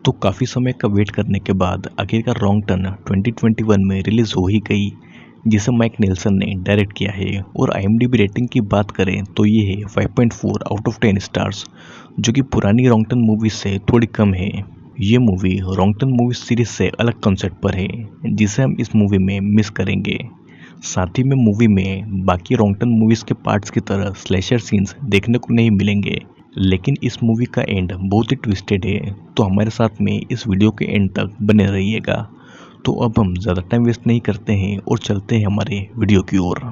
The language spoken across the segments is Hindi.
तो काफ़ी समय का वेट करने के बाद आखिरकार रॉन्ग टर्न 2021 में रिलीज़ हो ही गई, जिसे माइक नेल्सन ने डायरेक्ट किया है। और IMDb रेटिंग की बात करें तो ये है 5.4 आउट ऑफ 10 स्टार्स, जो कि पुरानी रॉन्ग टर्न मूवीज से थोड़ी कम है। ये movie wrong turn movie series से अलग कॉन्सेप्ट पर है, जिसे हम इस मूवी में मिस करेंगे। साथ ही में मूवी में बाकी रॉन्ग टर्न मूवीज़ के पार्ट्स की तरह स्लैशर सीन्स देखने को नहीं मिलेंगे, लेकिन इस मूवी का एंड बहुत ही ट्विस्टेड है। तो हमारे साथ में इस वीडियो के एंड तक बने रहिएगा। तो अब हम ज़्यादा टाइम वेस्ट नहीं करते हैं और चलते हैं हमारे वीडियो की ओर।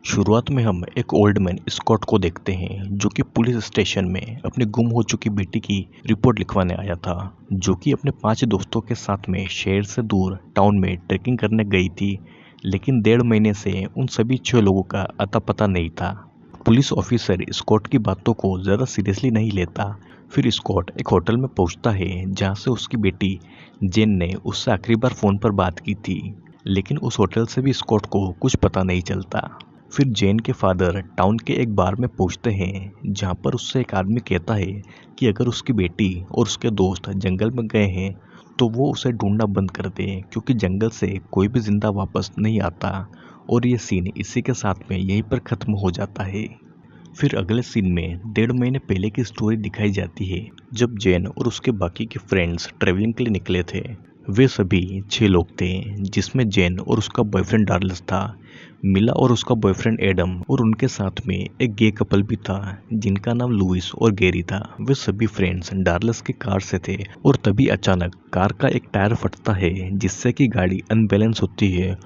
शुरुआत में हम एक ओल्ड मैन स्कॉट को देखते हैं, जो कि पुलिस स्टेशन में अपनी गुम हो चुकी बेटी की रिपोर्ट लिखवाने आया था, जो कि अपने 5 दोस्तों के साथ में शहर से दूर टाउन में ट्रैकिंग करने गई थी। लेकिन 1.5 महीने से उन सभी 6 लोगों का अता पता नहीं था। पुलिस ऑफिसर स्कॉट की बातों को ज़्यादा सीरियसली नहीं लेता। फिर स्कॉट एक होटल में पहुंचता है, जहां से उसकी बेटी जेन ने उससे आखिरी बार फ़ोन पर बात की थी। लेकिन उस होटल से भी स्कॉट को कुछ पता नहीं चलता। फिर जेन के फादर टाउन के एक बार में पहुंचते हैं, जहां पर उससे एक आदमी कहता है कि अगर उसकी बेटी और उसके दोस्त जंगल में गए हैं तो वो उसे ढूंढना बंद कर दे, क्योंकि जंगल से कोई भी जिंदा वापस नहीं आता। और ये सीन इसी के साथ में यहीं पर ख़त्म हो जाता है। फिर अगले सीन में 1.5 महीने पहले की स्टोरी दिखाई जाती है, जब जेन और उसके बाकी के फ्रेंड्स ट्रेवलिंग के लिए निकले थे। वे सभी 6 लोग थे, जिसमें जेन और उसका बॉयफ्रेंड डार्लस था, मिला और उसका बॉयफ्रेंड एडम, और उनके साथ में एक गे कपल भी था, जिनका नाम लुइस और गैरी था। वे सभी फ्रेंड्स डार्लस की कार से थे, और तभी अचानक कार का एक टायर फटता है, जिससे कि गाड़ी अनबैलेंस होती है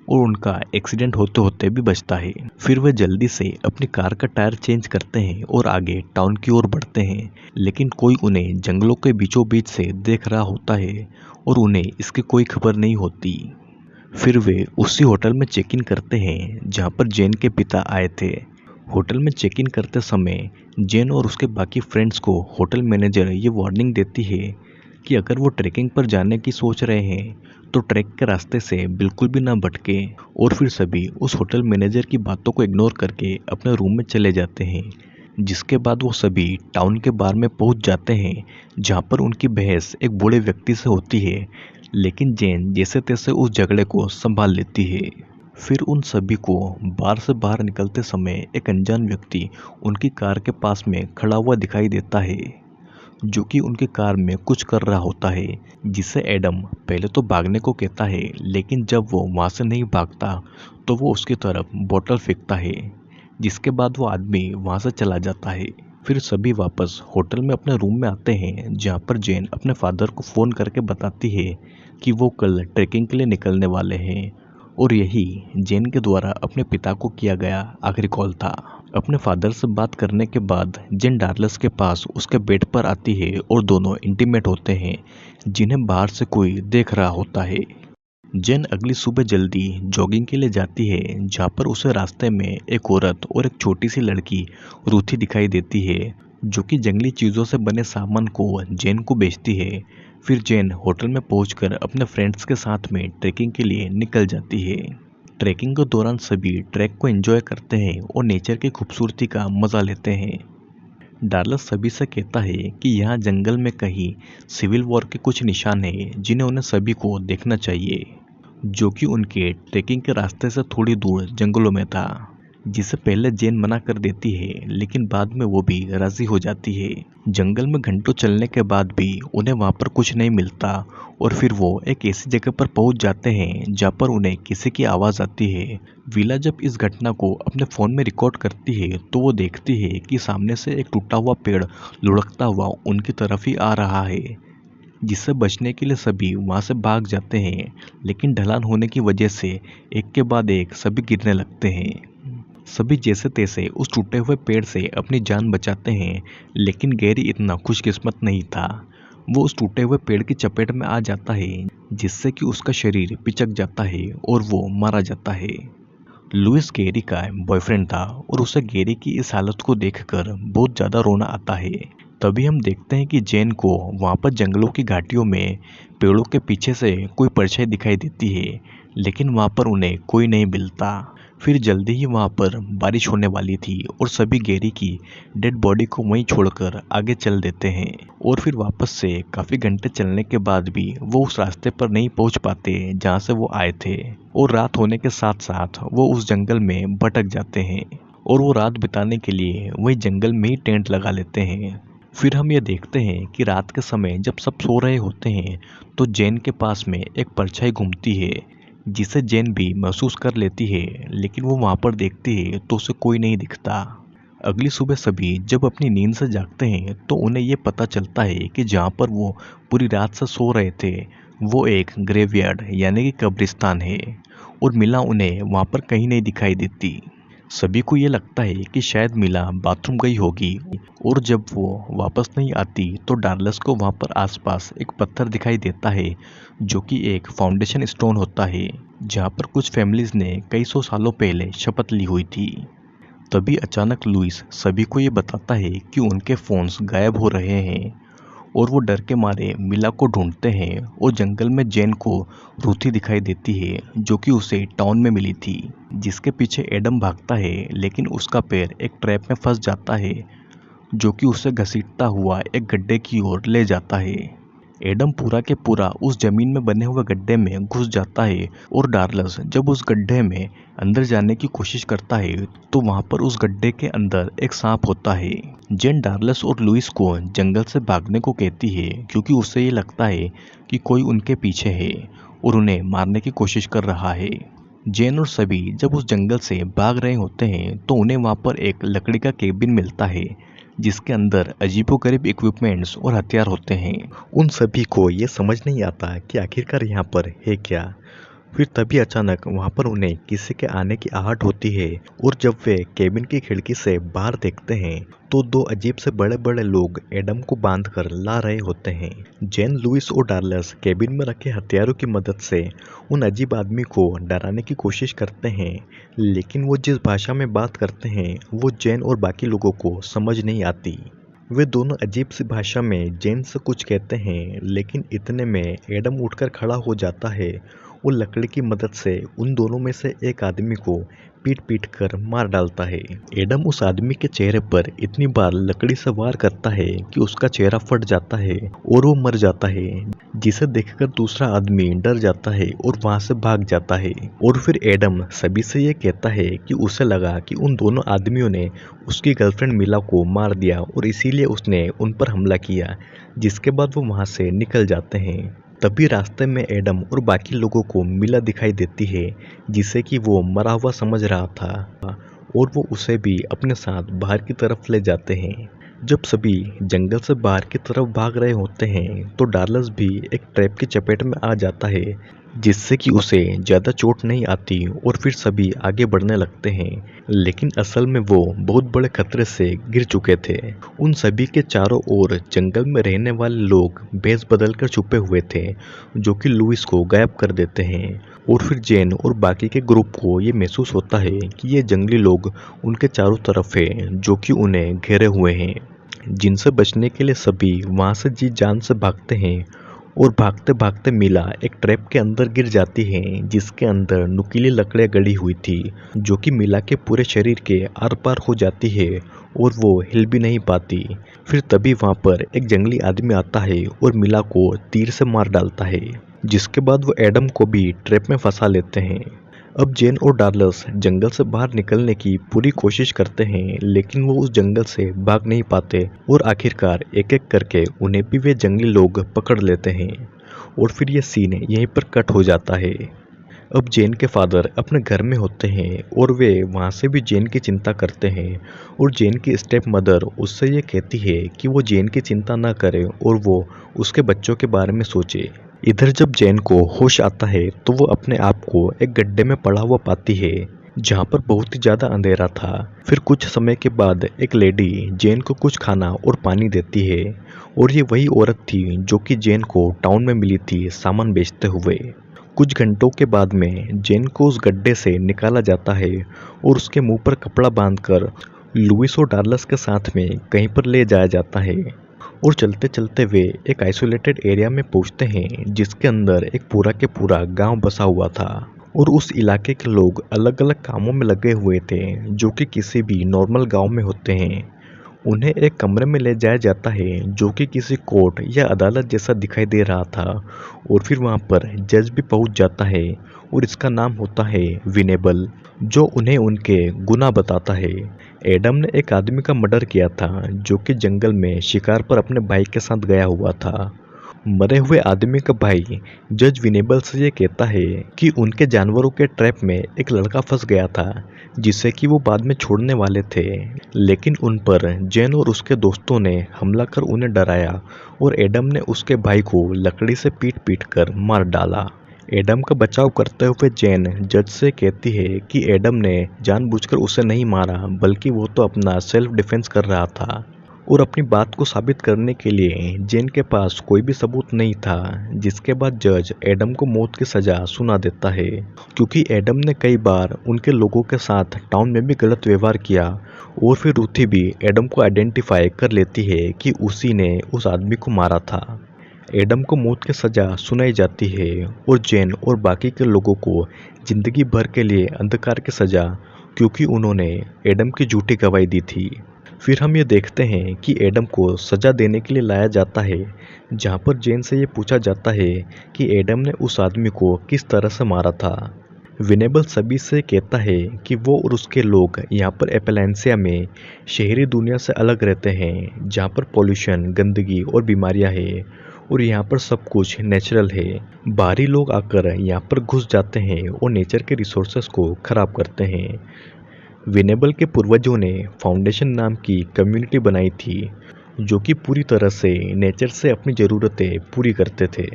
और उनका एक्सीडेंट होते होते भी बचता है। फिर वे जल्दी से अपनी कार का टायर चेंज करते हैं और आगे टाउन की ओर बढ़ते हैं, लेकिन कोई उन्हें जंगलों के बीचों बीच से देख रहा होता है और उन्हें इसकी कोई खबर नहीं होती। फिर वे उसी होटल में चेक इन करते हैं जहां पर जेन के पिता आए थे। होटल में चेक इन करते समय जेन और उसके बाकी फ्रेंड्स को होटल मैनेजर ये वार्निंग देती है कि अगर वो ट्रैकिंग पर जाने की सोच रहे हैं तो ट्रैक के रास्ते से बिल्कुल भी ना भटके। और फिर सभी उस होटल मैनेजर की बातों को इग्नोर करके अपने रूम में चले जाते हैं। जिसके बाद वो सभी टाउन के बार में पहुंच जाते हैं, जहां पर उनकी बहस एक बूढ़े व्यक्ति से होती है, लेकिन जेन जैसे तैसे उस झगड़े को संभाल लेती है। फिर उन सभी को बार से बाहर निकलते समय एक अनजान व्यक्ति उनकी कार के पास में खड़ा हुआ दिखाई देता है, जो कि उनकी कार में कुछ कर रहा होता है, जिससे एडम पहले तो भागने को कहता है, लेकिन जब वो वहाँ से नहीं भागता तो वो उसकी तरफ बोतल फेंकता है, जिसके बाद वो आदमी वहाँ से चला जाता है। फिर सभी वापस होटल में अपने रूम में आते हैं, जहाँ पर जेन अपने फादर को फ़ोन करके बताती है कि वो कल ट्रैकिंग के लिए निकलने वाले हैं, और यही जेन के द्वारा अपने पिता को किया गया आखिरी कॉल था। अपने फादर से बात करने के बाद जेन डार्लस के पास उसके बेड पर आती है और दोनों इंटीमेट होते हैं, जिन्हें बाहर से कोई देख रहा होता है। जेन अगली सुबह जल्दी जॉगिंग के लिए जाती है, जहाँ पर उसे रास्ते में एक औरत और एक छोटी सी लड़की रूथी दिखाई देती है, जो कि जंगली चीज़ों से बने सामान को जेन को बेचती है। फिर जेन होटल में पहुंचकर अपने फ्रेंड्स के साथ में ट्रैकिंग के लिए निकल जाती है। ट्रैकिंग के दौरान सभी ट्रैक को एंजॉय करते हैं और नेचर की खूबसूरती का मज़ा लेते हैं। डार्लस सभी से कहता है कि यहाँ जंगल में कहीं सिविल वॉर के कुछ निशान हैं, जिन्हें उन्हें सभी को देखना चाहिए, जो कि उनके ट्रैकिंग के रास्ते से थोड़ी दूर जंगलों में था, जिसे पहले जेन मना कर देती है, लेकिन बाद में वो भी राज़ी हो जाती है। जंगल में घंटों चलने के बाद भी उन्हें वहाँ पर कुछ नहीं मिलता, और फिर वो एक ऐसी जगह पर पहुँच जाते हैं जहाँ पर उन्हें किसी की आवाज़ आती है। विला जब इस घटना को अपने फ़ोन में रिकॉर्ड करती है तो वो देखती है कि सामने से एक टूटा हुआ पेड़ लुढ़कता हुआ उनकी तरफ ही आ रहा है, जिससे बचने के लिए सभी वहाँ से भाग जाते हैं, लेकिन ढलान होने की वजह से एक के बाद एक सभी गिरने लगते हैं। सभी जैसे तैसे उस टूटे हुए पेड़ से अपनी जान बचाते हैं, लेकिन गैरी इतना खुशकिस्मत नहीं था। वो उस टूटे हुए पेड़ की चपेट में आ जाता है, जिससे कि उसका शरीर पिचक जाता है और वो मारा जाता है। लुइस गैरी का बॉयफ्रेंड था और उसे गैरी की इस हालत को देखकर बहुत ज़्यादा रोना आता है। तभी हम देखते हैं कि जेन को वहाँ पर जंगलों की घाटियों में पेड़ों के पीछे से कोई परछाई दिखाई देती है, लेकिन वहाँ पर उन्हें कोई नहीं मिलता। फिर जल्दी ही वहां पर बारिश होने वाली थी और सभी गैरी की डेड बॉडी को वहीं छोड़कर आगे चल देते हैं। और फिर वापस से काफी घंटे चलने के बाद भी वो उस रास्ते पर नहीं पहुंच पाते जहां से वो आए थे, और रात होने के साथ साथ वो उस जंगल में भटक जाते हैं और वो रात बिताने के लिए वही जंगल में ही टेंट लगा लेते हैं। फिर हम ये देखते हैं कि रात के समय जब सब सो रहे होते हैं तो जैन के पास में एक परछाई घूमती है, जिसे जैन भी महसूस कर लेती है, लेकिन वो वहाँ पर देखती है तो उसे कोई नहीं दिखता। अगली सुबह सभी जब अपनी नींद से जागते हैं तो उन्हें ये पता चलता है कि जहाँ पर वो पूरी रात से सो रहे थे वो एक ग्रेवयार्ड यानी कि कब्रिस्तान है, और मिला उन्हें वहाँ पर कहीं नहीं दिखाई देती। सभी को ये लगता है कि शायद मिला बाथरूम गई होगी, और जब वो वापस नहीं आती तो डार्लस को वहाँ पर आसपास एक पत्थर दिखाई देता है जो कि एक फाउंडेशन स्टोन होता है, जहाँ पर कुछ फैमिलीज ने कई सौ सालों पहले शपथ ली हुई थी। तभी अचानक लुइस सभी को ये बताता है कि उनके फोन्स गायब हो रहे हैं, और वो डर के मारे मिला को ढूंढते हैं और जंगल में जैन को रूथी दिखाई देती है जो कि उसे टाउन में मिली थी, जिसके पीछे एडम भागता है, लेकिन उसका पैर एक ट्रैप में फंस जाता है जो कि उसे घसीटता हुआ एक गड्ढे की ओर ले जाता है। एडम पूरा के पूरा उस जमीन में बने हुए गड्ढे में घुस जाता है, और डार्लस जब उस गड्ढे में अंदर जाने की कोशिश करता है तो वहां पर उस गड्ढे के अंदर एक सांप होता है। जेन डार्लस और लुइस को जंगल से भागने को कहती है क्योंकि उसे ये लगता है कि कोई उनके पीछे है और उन्हें मारने की कोशिश कर रहा है। जेन और सभी जब उस जंगल से भाग रहे होते हैं तो उन्हें वहां पर एक लकड़ी का केबिन मिलता है जिसके अंदर अजीबोगरीब इक्विपमेंट्स और हथियार होते हैं। उन सभी को ये समझ नहीं आता कि आखिरकार यहाँ पर है क्या। फिर तभी अचानक वहाँ पर उन्हें किसी के आने की आहट होती है, और जब वे केबिन की खिड़की से बाहर देखते हैं तो दो अजीब से बड़े बड़े लोग एडम को बांध कर ला रहे होते हैं। जेन, लुइस और डार्लस केबिन में रखे हथियारों की मदद से उन अजीब आदमी को डराने की कोशिश करते हैं, लेकिन वो जिस भाषा में बात करते हैं वो जेन और बाकी लोगों को समझ नहीं आती। वे दोनों अजीब सी भाषा में जेन से कुछ कहते हैं, लेकिन इतने में एडम उठकर खड़ा हो जाता है और लकड़ी की मदद से उन दोनों में से एक आदमी को पीट पीट कर मार डालता है। एडम उस आदमी के चेहरे पर इतनी बार लकड़ी से वार करता है कि उसका चेहरा फट जाता है और वो मर जाता है, जिसे देखकर दूसरा आदमी डर जाता है और वहां से भाग जाता है। और फिर एडम सभी से ये कहता है कि उसे लगा कि उन दोनों आदमियों ने उसकी गर्लफ्रेंड मिला को मार दिया और इसीलिए उसने उन पर हमला किया, जिसके बाद वो वहां से निकल जाते हैं। तभी रास्ते में एडम और बाकी लोगों को मिला दिखाई देती है, जिसे कि वो मरा हुआ समझ रहा था, और वो उसे भी अपने साथ बाहर की तरफ ले जाते हैं। जब सभी जंगल से बाहर की तरफ भाग रहे होते हैं तो डार्लस भी एक ट्रैप की चपेट में आ जाता है, जिससे कि उसे ज़्यादा चोट नहीं आती, और फिर सभी आगे बढ़ने लगते हैं, लेकिन असल में वो बहुत बड़े खतरे से गिर चुके थे। उन सभी के चारों ओर जंगल में रहने वाले लोग भेष बदलकर छुपे हुए थे, जो कि लुइस को गायब कर देते हैं। और फिर जेन और बाकी के ग्रुप को ये महसूस होता है कि ये जंगली लोग उनके चारों तरफ है, जो कि उन्हें घेरे हुए हैं, जिनसे बचने के लिए सभी वहाँ से जी जान से भागते हैं। और भागते भागते मिला एक ट्रैप के अंदर गिर जाती है, जिसके अंदर नुकीली लकड़ियाँ गड़ी हुई थी, जो कि मिला के पूरे शरीर के आर पार हो जाती है और वो हिल भी नहीं पाती। फिर तभी वहाँ पर एक जंगली आदमी आता है और मिला को तीर से मार डालता है, जिसके बाद वो एडम को भी ट्रैप में फंसा लेते हैं। अब जेन और डार्लस जंगल से बाहर निकलने की पूरी कोशिश करते हैं, लेकिन वो उस जंगल से भाग नहीं पाते, और आखिरकार एक एक करके उन्हें भी वे जंगली लोग पकड़ लेते हैं। और फिर ये सीन यहीं पर कट हो जाता है। अब जेन के फादर अपने घर में होते हैं और वे वहाँ से भी जेन की चिंता करते हैं, और जेन की स्टेप मदर उससे ये कहती है कि वो जेन की चिंता ना करे और वो उसके बच्चों के बारे में सोचे। इधर जब जेन को होश आता है तो वो अपने आप को एक गड्ढे में पड़ा हुआ पाती है, जहाँ पर बहुत ही ज़्यादा अंधेरा था। फिर कुछ समय के बाद एक लेडी जेन को कुछ खाना और पानी देती है, और ये वही औरत थी जो कि जेन को टाउन में मिली थी सामान बेचते हुए। कुछ घंटों के बाद में जेन को उस गड्ढे से निकाला जाता है और उसके मुंह पर कपड़ा बांधकर लुइस और डार्लस के साथ में कहीं पर ले जाया जाता है। और चलते चलते वे एक आइसोलेटेड एरिया में पहुंचते हैं, जिसके अंदर एक पूरा के पूरा गांव बसा हुआ था। और उस इलाके के लोग अलग अलग कामों में लगे हुए थे जो कि किसी भी नॉर्मल गांव में होते हैं। उन्हें एक कमरे में ले जाया जाता है जो कि किसी कोर्ट या अदालत जैसा दिखाई दे रहा था, और फिर वहां पर जज भी पहुंच जाता है और इसका नाम होता है विनेबल, जो उन्हें उनके गुनाह बताता है। एडम ने एक आदमी का मर्डर किया था जो कि जंगल में शिकार पर अपने भाई के साथ गया हुआ था। मरे हुए आदमी का भाई जज विनेबल से ये कहता है कि उनके जानवरों के ट्रैप में एक लड़का फंस गया था जिसे कि वो बाद में छोड़ने वाले थे, लेकिन उन पर जैन और उसके दोस्तों ने हमला कर उन्हें डराया और एडम ने उसके भाई को लकड़ी से पीट पीट कर मार डाला। एडम का बचाव करते हुए जैन जज से कहती है कि एडम ने जानबूझकर उसे नहीं मारा, बल्कि वो तो अपना सेल्फ डिफेंस कर रहा था। और अपनी बात को साबित करने के लिए जेन के पास कोई भी सबूत नहीं था, जिसके बाद जज एडम को मौत की सज़ा सुना देता है, क्योंकि एडम ने कई बार उनके लोगों के साथ टाउन में भी गलत व्यवहार किया। और फिर रूथी भी एडम को आइडेंटिफाई कर लेती है कि उसी ने उस आदमी को मारा था। एडम को मौत की सज़ा सुनाई जाती है और जेन और बाकी के लोगों को जिंदगी भर के लिए अंधकार की सज़ा, क्योंकि उन्होंने एडम की झूठी गवाही दी थी। फिर हम ये देखते हैं कि एडम को सज़ा देने के लिए लाया जाता है, जहाँ पर जेन से ये पूछा जाता है कि एडम ने उस आदमी को किस तरह से मारा था। विनेबल सभी से कहता है कि वो और उसके लोग यहाँ पर एपलेंसिया में शहरी दुनिया से अलग रहते हैं, जहाँ पर पॉल्यूशन, गंदगी और बीमारियाँ हैं, और यहाँ पर सब कुछ नेचुरल है। बाहरी लोग आकर यहाँ पर घुस जाते हैं और नेचर के रिसोर्सेस को खराब करते हैं। विनेबल के पूर्वजों ने फाउंडेशन नाम की कम्युनिटी बनाई थी जो कि पूरी तरह से नेचर से अपनी ज़रूरतें पूरी करते थे।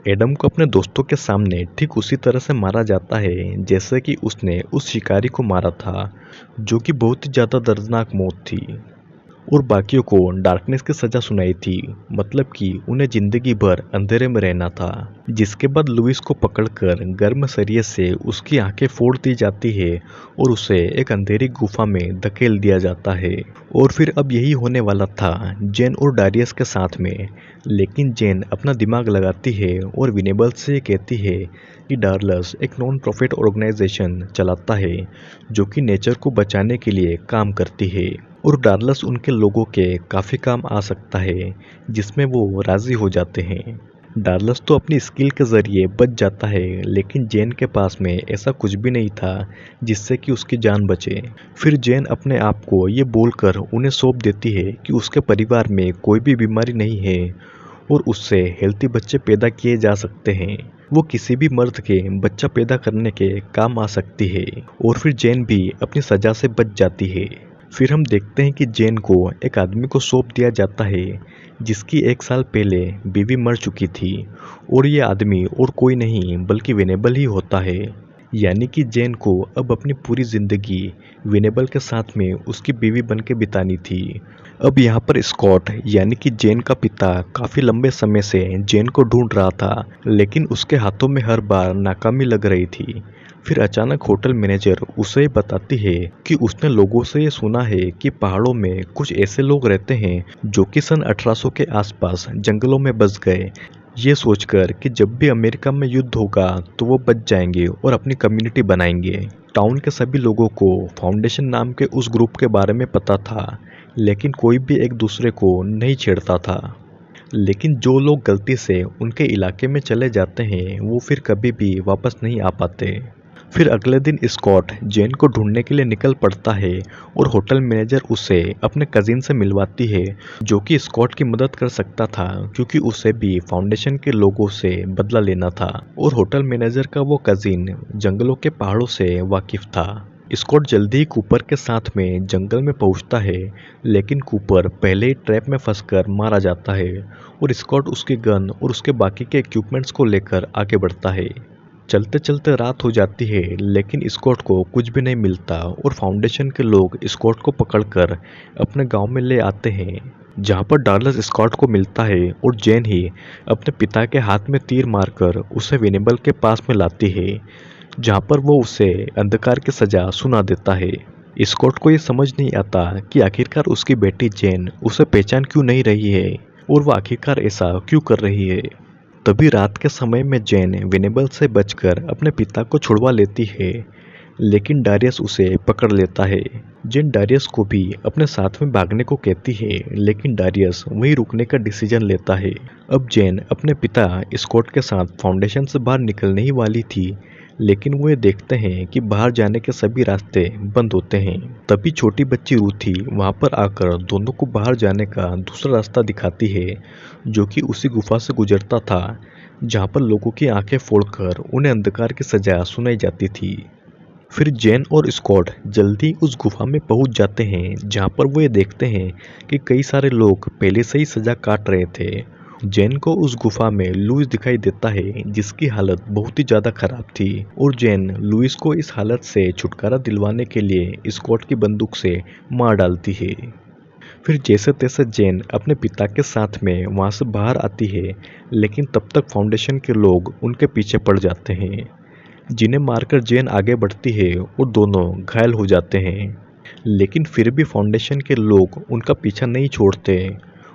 एडम को अपने दोस्तों के सामने ठीक उसी तरह से मारा जाता है जैसे कि उसने उस शिकारी को मारा था, जो कि बहुत ही ज़्यादा दर्दनाक मौत थी। और बाकियों को डार्कनेस की सज़ा सुनाई थी, मतलब कि उन्हें ज़िंदगी भर अंधेरे में रहना था। जिसके बाद लुइस को पकड़कर गर्म सरिये से उसकी आंखें फोड़ दी जाती है और उसे एक अंधेरी गुफा में धकेल दिया जाता है। और फिर अब यही होने वाला था जेन और डारियस के साथ में, लेकिन जेन अपना दिमाग लगाती है और विनेबल से कहती है कि डार्लस एक नॉन प्रॉफिट ऑर्गेनाइजेशन चलाता है जो कि नेचर को बचाने के लिए काम करती है, और डार्लस उनके लोगों के काफ़ी काम आ सकता है, जिसमें वो राज़ी हो जाते हैं। डार्लस तो अपनी स्किल के ज़रिए बच जाता है, लेकिन जेन के पास में ऐसा कुछ भी नहीं था जिससे कि उसकी जान बचे। फिर जेन अपने आप को ये बोलकर उन्हें सौंप देती है कि उसके परिवार में कोई भी बीमारी नहीं है और उससे हेल्थी बच्चे पैदा किए जा सकते हैं। वो किसी भी मर्द के बच्चा पैदा करने के काम आ सकती है, और फिर जेन भी अपनी सज़ा से बच जाती है। फिर हम देखते हैं कि जेन को एक आदमी को सौंप दिया जाता है जिसकी 1 साल पहले बीवी मर चुकी थी, और ये आदमी और कोई नहीं बल्कि विनेबल ही होता है। यानी कि जेन को अब अपनी पूरी ज़िंदगी विनेबल के साथ में उसकी बीवी बन के बितानी थी। अब यहाँ पर स्कॉट यानी कि जेन का पिता काफ़ी लंबे समय से जेन को ढूंढ रहा था, लेकिन उसके हाथों में हर बार नाकामी लग रही थी। फिर अचानक होटल मैनेजर उसे बताती है कि उसने लोगों से ये सुना है कि पहाड़ों में कुछ ऐसे लोग रहते हैं जो कि सन 1800 के आसपास जंगलों में बस गए, ये सोचकर कि जब भी अमेरिका में युद्ध होगा तो वो बच जाएंगे और अपनी कम्युनिटी बनाएंगे। टाउन के सभी लोगों को फाउंडेशन नाम के उस ग्रुप के बारे में पता था, लेकिन कोई भी एक दूसरे को नहीं छेड़ता था। लेकिन जो लोग गलती से उनके इलाके में चले जाते हैं वो फिर कभी भी वापस नहीं आ पाते। फिर अगले दिन स्कॉट जेन को ढूंढने के लिए निकल पड़ता है और होटल मैनेजर उसे अपने कजिन से मिलवाती है जो कि स्कॉट की मदद कर सकता था, क्योंकि उसे भी फाउंडेशन के लोगों से बदला लेना था। और होटल मैनेजर का वो कजिन जंगलों के पहाड़ों से वाकिफ था। स्कॉट जल्दी ही कूपर के साथ में जंगल में पहुंचता है, लेकिन कूपर पहले ही ट्रैप में फंसकर मारा जाता है और स्कॉट उसकी गन और उसके बाकी के इक्विपमेंट्स को लेकर आगे बढ़ता है। चलते चलते रात हो जाती है, लेकिन स्कॉट को कुछ भी नहीं मिलता और फाउंडेशन के लोग स्कॉट को पकड़कर अपने गांव में ले आते हैं, जहां पर डार्लस स्कॉट को मिलता है और जेन ही अपने पिता के हाथ में तीर मारकर उसे विनेबल के पास में लाती है, जहां पर वो उसे अंधकार की सजा सुना देता है। स्कॉट को ये समझ नहीं आता कि आखिरकार उसकी बेटी जेन उसे पहचान क्यों नहीं रही है और वो आखिरकार ऐसा क्यों कर रही है। तभी रात के समय में जेन वेनेबल से बचकर अपने पिता को छुड़वा लेती है, लेकिन डारियस उसे पकड़ लेता है। जेन डारियस को भी अपने साथ में भागने को कहती है, लेकिन डारियस वहीं रुकने का डिसीजन लेता है। अब जेन अपने पिता स्कॉट के साथ फाउंडेशन से बाहर निकलने ही वाली थी, लेकिन वो ये देखते हैं कि बाहर जाने के सभी रास्ते बंद होते हैं। तभी छोटी बच्ची रूथी वहां पर आकर दोनों को बाहर जाने का दूसरा रास्ता दिखाती है, जो कि उसी गुफा से गुजरता था जहां पर लोगों की आंखें फोड़कर उन्हें अंधकार की सजा सुनाई जाती थी। फिर जेन और स्कॉट जल्दी उस गुफा में पहुंच जाते हैं, जहां पर वो ये देखते हैं कि कई सारे लोग पहले से ही सजा काट रहे थे। जेन को उस गुफा में लुइस दिखाई देता है, जिसकी हालत बहुत ही ज़्यादा खराब थी, और जेन लुइस को इस हालत से छुटकारा दिलवाने के लिए स्कॉट की बंदूक से मार डालती है। फिर जैसे तैसे जेन अपने पिता के साथ में वहाँ से बाहर आती है, लेकिन तब तक फाउंडेशन के लोग उनके पीछे पड़ जाते हैं, जिन्हें मारकर जेन आगे बढ़ती है और दोनों घायल हो जाते हैं। लेकिन फिर भी फाउंडेशन के लोग उनका पीछा नहीं छोड़ते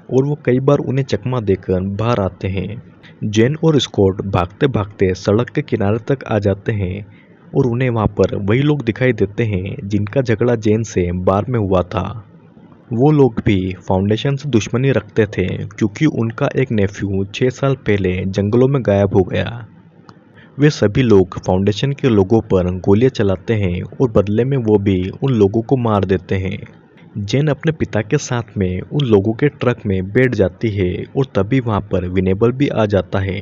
और वो कई बार उन्हें चकमा देकर बाहर आते हैं। जेन और स्कॉट भागते भागते सड़क के किनारे तक आ जाते हैं और उन्हें वहाँ पर वही लोग दिखाई देते हैं जिनका झगड़ा जेन से बार में हुआ था। वो लोग भी फाउंडेशन से दुश्मनी रखते थे, क्योंकि उनका एक नेफ्यू 6 साल पहले जंगलों में गायब हो गया। वे सभी लोग फाउंडेशन के लोगों पर गोलियां चलाते हैं और बदले में वो भी उन लोगों को मार देते हैं। जेन अपने पिता के साथ में उन लोगों के ट्रक में बैठ जाती है और तभी वहाँ पर विनेबल भी आ जाता है।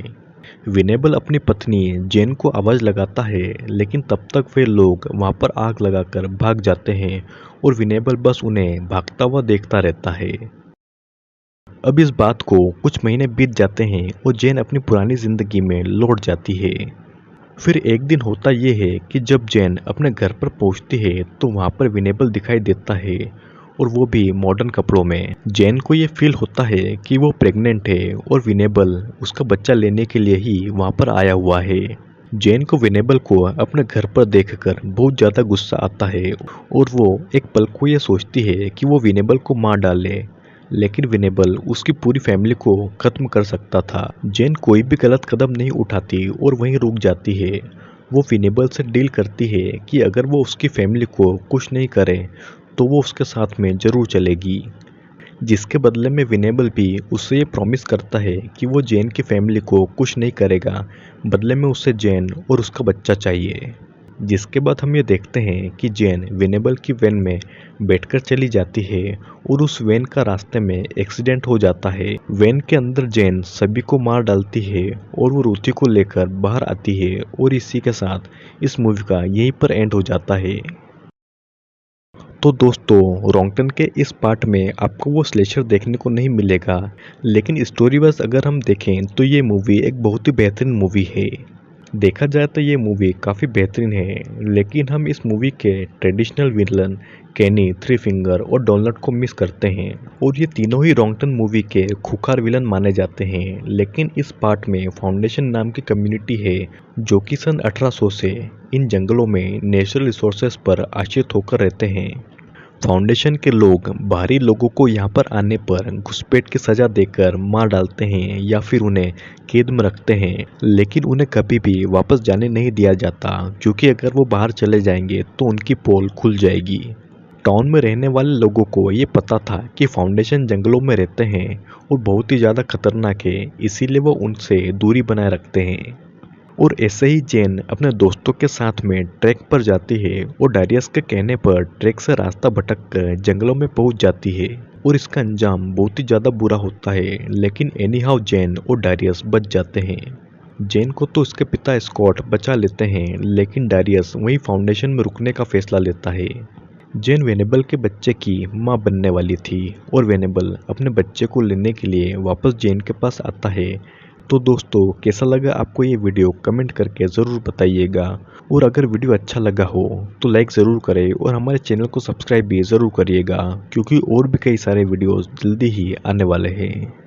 विनेबल अपनी पत्नी जेन को आवाज़ लगाता है, लेकिन तब तक वे लोग वहाँ पर आग लगाकर भाग जाते हैं और विनेबल बस उन्हें भागता हुआ देखता रहता है। अब इस बात को कुछ महीने बीत जाते हैं और जेन अपनी पुरानी ज़िंदगी में लौट जाती है। फिर एक दिन होता ये है कि जब जेन अपने घर पर पहुंचती है तो वहाँ पर विनेबल दिखाई देता है, और वो भी मॉडर्न कपड़ों में। जेन को ये फील होता है कि वो प्रेग्नेंट है और विनेबल उसका बच्चा लेने के लिए ही वहाँ पर आया हुआ है। जेन को विनेबल को अपने घर पर देखकर बहुत ज़्यादा गुस्सा आता है और वो एक पल को ये सोचती है कि वो विनेबल को मार डाले, लेकिन विनेबल उसकी पूरी फैमिली को खत्म कर सकता था। जेन कोई भी गलत कदम नहीं उठाती और वहीं रुक जाती है। वो विनेबल से डील करती है कि अगर वो उसकी फैमिली को कुछ नहीं करे तो वो उसके साथ में ज़रूर चलेगी, जिसके बदले में विनेबल भी उससे ये प्रॉमिस करता है कि वो जेन की फैमिली को कुछ नहीं करेगा, बदले में उसे जेन और उसका बच्चा चाहिए। जिसके बाद हम ये देखते हैं कि जेन विनेबल की वैन में बैठकर चली जाती है और उस वैन का रास्ते में एक्सीडेंट हो जाता है। वैन के अंदर जेन सभी को मार डालती है और वो रूथी को लेकर बाहर आती है, और इसी के साथ इस मूवी का यहीं पर एंड हो जाता है। तो दोस्तों, रॉन्गटन के इस पार्ट में आपको वो स्लेशर देखने को नहीं मिलेगा, लेकिन स्टोरी वाइज अगर हम देखें तो ये मूवी एक बहुत ही बेहतरीन मूवी है। देखा जाए तो ये मूवी काफ़ी बेहतरीन है, लेकिन हम इस मूवी के ट्रेडिशनल विलन केनी, थ्री फिंगर और डोनल्ड को मिस करते हैं, और ये तीनों ही रॉन्गटन मूवी के खूंखार विलन माने जाते हैं। लेकिन इस पार्ट में फाउंडेशन नाम की कम्युनिटी है, जो कि सन 1800 से इन जंगलों में नेचुरल रिसोर्सेज पर आश्रित होकर रहते हैं। फाउंडेशन के लोग बाहरी लोगों को यहाँ पर आने पर घुसपैठ की सज़ा देकर मार डालते हैं या फिर उन्हें कैद में रखते हैं, लेकिन उन्हें कभी भी वापस जाने नहीं दिया जाता, क्योंकि अगर वो बाहर चले जाएंगे तो उनकी पोल खुल जाएगी। टाउन में रहने वाले लोगों को ये पता था कि फाउंडेशन जंगलों में रहते हैं और बहुत ही ज़्यादा खतरनाक है, इसीलिए वो उनसे दूरी बनाए रखते हैं। और ऐसे ही जेन अपने दोस्तों के साथ में ट्रैक पर जाती है और डारियस के कहने पर ट्रैक से रास्ता भटक कर जंगलों में पहुंच जाती है, और इसका अंजाम बहुत ही ज़्यादा बुरा होता है। लेकिन एनी हाउ जेन और डारियस बच जाते हैं। जेन को तो उसके पिता स्कॉट बचा लेते हैं, लेकिन डारियस वहीं फाउंडेशन में रुकने का फैसला लेता है। जेन वेनेबल के बच्चे की माँ बनने वाली थी और वेनेबल अपने बच्चे को लेने के लिए वापस जेन के पास आता है। तो दोस्तों, कैसा लगा आपको ये वीडियो कमेंट करके ज़रूर बताइएगा, और अगर वीडियो अच्छा लगा हो तो लाइक ज़रूर करें और हमारे चैनल को सब्सक्राइब भी ज़रूर करिएगा, क्योंकि और भी कई सारे वीडियोस जल्दी ही आने वाले हैं।